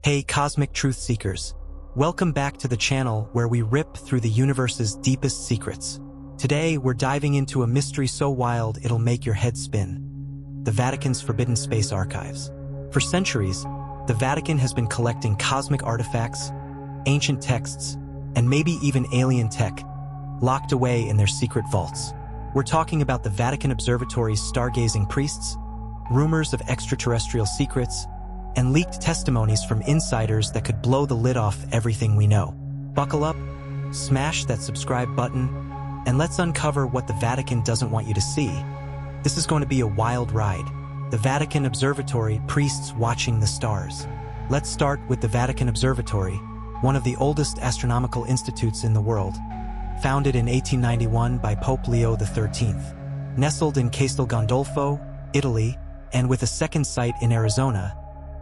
Hey cosmic truth seekers, welcome back to the channel where we rip through the universe's deepest secrets. Today we're diving into a mystery so wild it'll make your head spin. The Vatican's forbidden space archives. For centuries, the Vatican has been collecting cosmic artifacts, ancient texts, and maybe even alien tech, locked away in their secret vaults. We're talking about the Vatican Observatory's stargazing priests, rumors of extraterrestrial secrets, and leaked testimonies from insiders that could blow the lid off everything we know. Buckle up, smash that subscribe button, and let's uncover what the Vatican doesn't want you to see. This is going to be a wild ride. The Vatican Observatory, priests watching the stars. Let's start with the Vatican Observatory, one of the oldest astronomical institutes in the world. Founded in 1891 by Pope Leo XIII. Nestled in Castel Gandolfo, Italy, and with a second site in Arizona,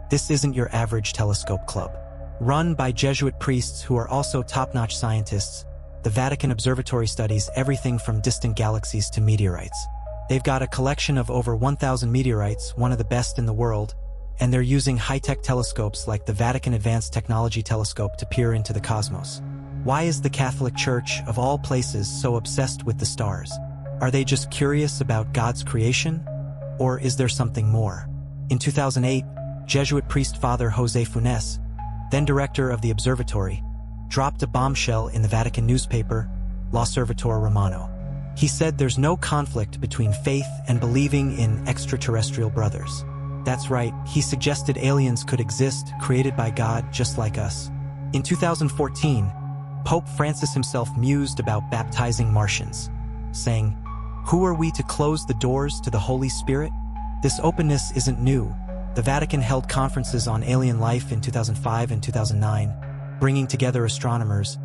this isn't your average telescope club. Run by Jesuit priests who are also top-notch scientists, the Vatican Observatory studies everything from distant galaxies to meteorites. They've got a collection of over 1,000 meteorites, one of the best in the world, and they're using high-tech telescopes like the Vatican Advanced Technology Telescope to peer into the cosmos. Why is the Catholic Church, of all places, so obsessed with the stars? Are they just curious about God's creation? Or is there something more? In 2008, Jesuit priest Father José Funes, then director of the observatory, dropped a bombshell in the Vatican newspaper, L'Osservatore Romano. He said there's no conflict between faith and believing in extraterrestrial brothers. That's right, he suggested aliens could exist, created by God just like us. In 2014, Pope Francis himself mused about baptizing Martians, saying, "Who are we to close the doors to the Holy Spirit?" This openness isn't new. The Vatican held conferences on alien life in 2005 and 2009, bringing together astronomers,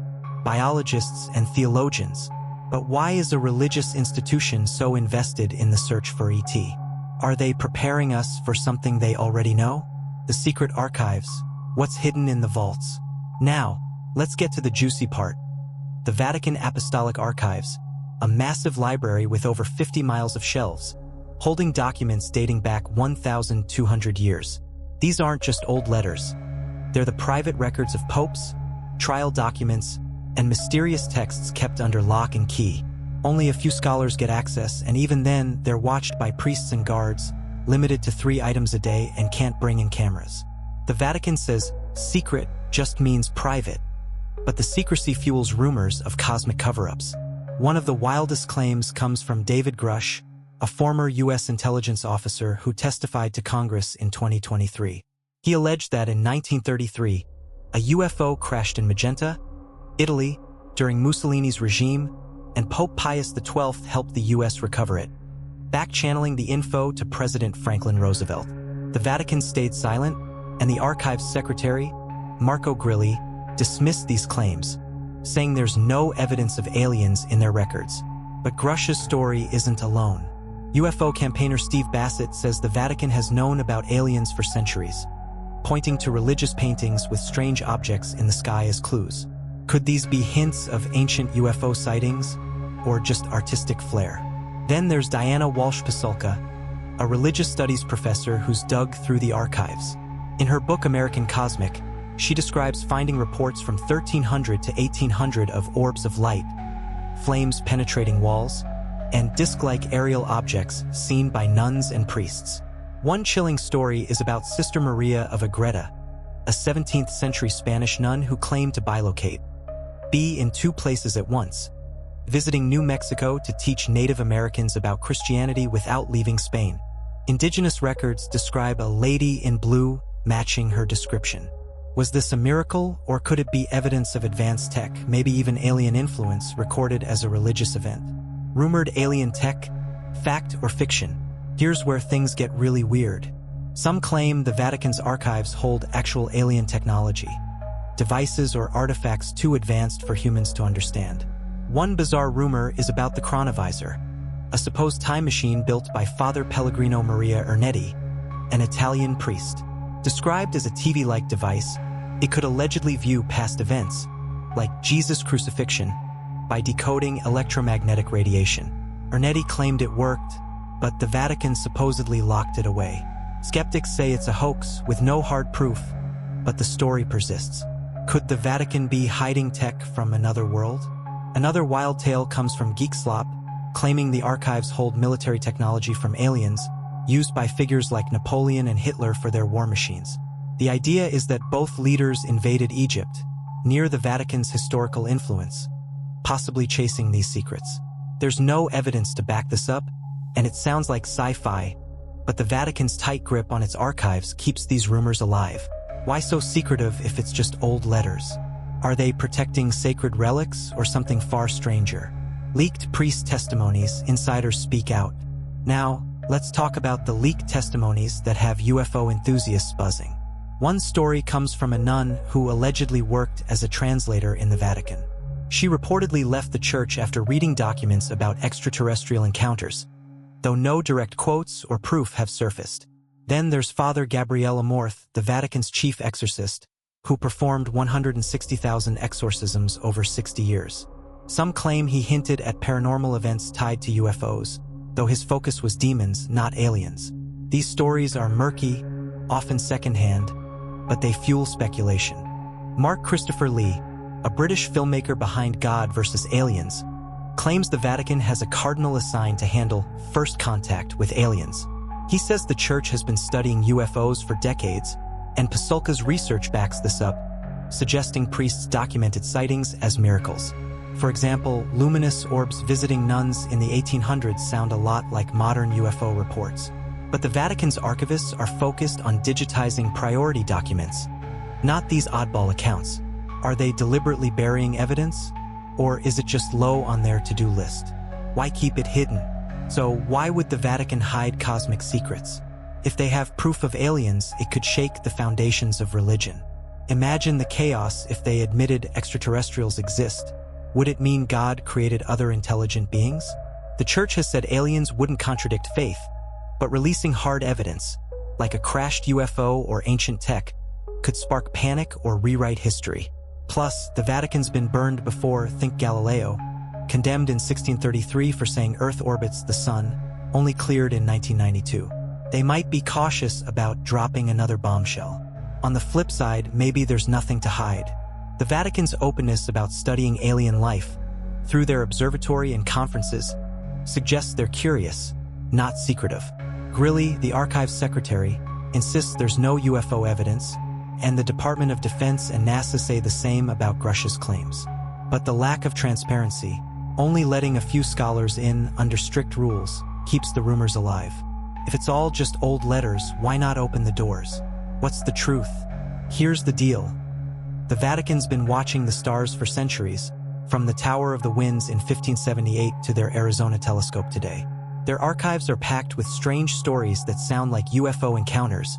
biologists, and theologians. But why is a religious institution so invested in the search for ET? Are they preparing us for something they already know? The secret archives, what's hidden in the vaults? Now, let's get to the juicy part. The Vatican Apostolic Archives, a massive library with over 50 miles of shelves, holding documents dating back 1,200 years. These aren't just old letters. They're the private records of popes, trial documents, and mysterious texts kept under lock and key. Only a few scholars get access, and even then, they're watched by priests and guards, limited to 3 items a day and can't bring in cameras. The Vatican says secret just means private, but the secrecy fuels rumors of cosmic cover-ups. One of the wildest claims comes from David Grush, a former U.S. intelligence officer who testified to Congress in 2023. He alleged that in 1933, a UFO crashed in Magenta, Italy, during Mussolini's regime, and Pope Pius XII helped the U.S. recover it, back-channeling the info to President Franklin Roosevelt. The Vatican stayed silent, and the archives secretary, Marco Grilli, dismissed these claims, saying there's no evidence of aliens in their records. But Grush's story isn't alone. UFO campaigner Steve Bassett says the Vatican has known about aliens for centuries, pointing to religious paintings with strange objects in the sky as clues. Could these be hints of ancient UFO sightings, or just artistic flair? Then there's Diana Walsh-Pasulka, a religious studies professor who's dug through the archives. In her book American Cosmic, she describes finding reports from 1300 to 1800 of orbs of light, flames penetrating walls, and disc-like aerial objects seen by nuns and priests. One chilling story is about Sister Maria of Agreda, a 17th century Spanish nun who claimed to bilocate, be in 2 places at once, visiting New Mexico to teach Native Americans about Christianity without leaving Spain. Indigenous records describe a lady in blue matching her description. Was this a miracle, or could it be evidence of advanced tech, maybe even alien influence, recorded as a religious event? Rumored alien tech, fact or fiction? Here's where things get really weird. Some claim the Vatican's archives hold actual alien technology, devices or artifacts too advanced for humans to understand. One bizarre rumor is about the Chronovisor, a supposed time machine built by Father Pellegrino Maria Ernetti, an Italian priest. Described as a TV-like device, it could allegedly view past events, like Jesus' crucifixion, by decoding electromagnetic radiation. Ernetti claimed it worked, but the Vatican supposedly locked it away. Skeptics say it's a hoax with no hard proof, but the story persists. Could the Vatican be hiding tech from another world? Another wild tale comes from Geekslop, claiming the archives hold military technology from aliens, used by figures like Napoleon and Hitler for their war machines. The idea is that both leaders invaded Egypt, near the Vatican's historical influence, possibly chasing these secrets. There's no evidence to back this up, and it sounds like sci-fi, but the Vatican's tight grip on its archives keeps these rumors alive. Why so secretive if it's just old letters? Are they protecting sacred relics or something far stranger? Leaked priest testimonies, insiders speak out. Now, let's talk about the leaked testimonies that have UFO enthusiasts buzzing. One story comes from a nun who allegedly worked as a translator in the Vatican. She reportedly left the church after reading documents about extraterrestrial encounters, though no direct quotes or proof have surfaced. Then there's Father Gabriele Amorth, the Vatican's chief exorcist, who performed 160,000 exorcisms over 60 years. Some claim he hinted at paranormal events tied to UFOs, though his focus was demons, not aliens. These stories are murky, often secondhand, but they fuel speculation. Mark Christopher Lee, a British filmmaker behind God vs. Aliens, claims the Vatican has a cardinal assigned to handle first contact with aliens. He says the church has been studying UFOs for decades, and Pasulka's research backs this up, suggesting priests documented sightings as miracles. For example, luminous orbs visiting nuns in the 1800s sound a lot like modern UFO reports. But the Vatican's archivists are focused on digitizing priority documents, not these oddball accounts. Are they deliberately burying evidence? Or is it just low on their to-do list? Why keep it hidden? So why would the Vatican hide cosmic secrets? If they have proof of aliens, it could shake the foundations of religion. Imagine the chaos if they admitted extraterrestrials exist. Would it mean God created other intelligent beings? The church has said aliens wouldn't contradict faith, but releasing hard evidence, like a crashed UFO or ancient tech, could spark panic or rewrite history. Plus, the Vatican's been burned before, think Galileo, condemned in 1633 for saying Earth orbits the sun, only cleared in 1992. They might be cautious about dropping another bombshell. On the flip side, maybe there's nothing to hide. The Vatican's openness about studying alien life, through their observatory and conferences, suggests they're curious, not secretive. Grilli, the archives secretary, insists there's no UFO evidence, and the Department of Defense and NASA say the same about Grush's claims. But the lack of transparency, only letting a few scholars in under strict rules, keeps the rumors alive. If it's all just old letters, why not open the doors? What's the truth? Here's the deal. The Vatican's been watching the stars for centuries, from the Tower of the Winds in 1578 to their Arizona telescope today. Their archives are packed with strange stories that sound like UFO encounters,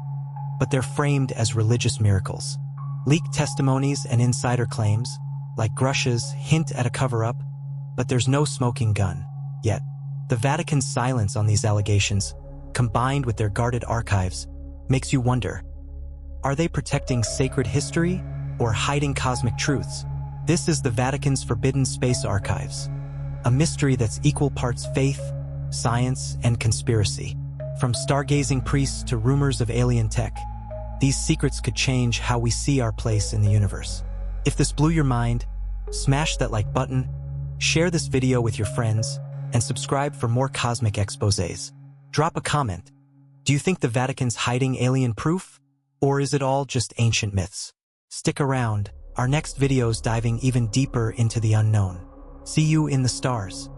but they're framed as religious miracles. Leaked testimonies and insider claims, like Grush's, hint at a cover-up, but there's no smoking gun. Yet, the Vatican's silence on these allegations, combined with their guarded archives, makes you wonder, are they protecting sacred history or hiding cosmic truths? This is the Vatican's Forbidden Space Archives, a mystery that's equal parts faith, science, and conspiracy. From stargazing priests to rumors of alien tech, these secrets could change how we see our place in the universe. If this blew your mind, smash that like button, share this video with your friends, and subscribe for more cosmic exposés. Drop a comment. Do you think the Vatican's hiding alien proof? Or is it all just ancient myths? Stick around. Our next video's diving even deeper into the unknown. See you in the stars.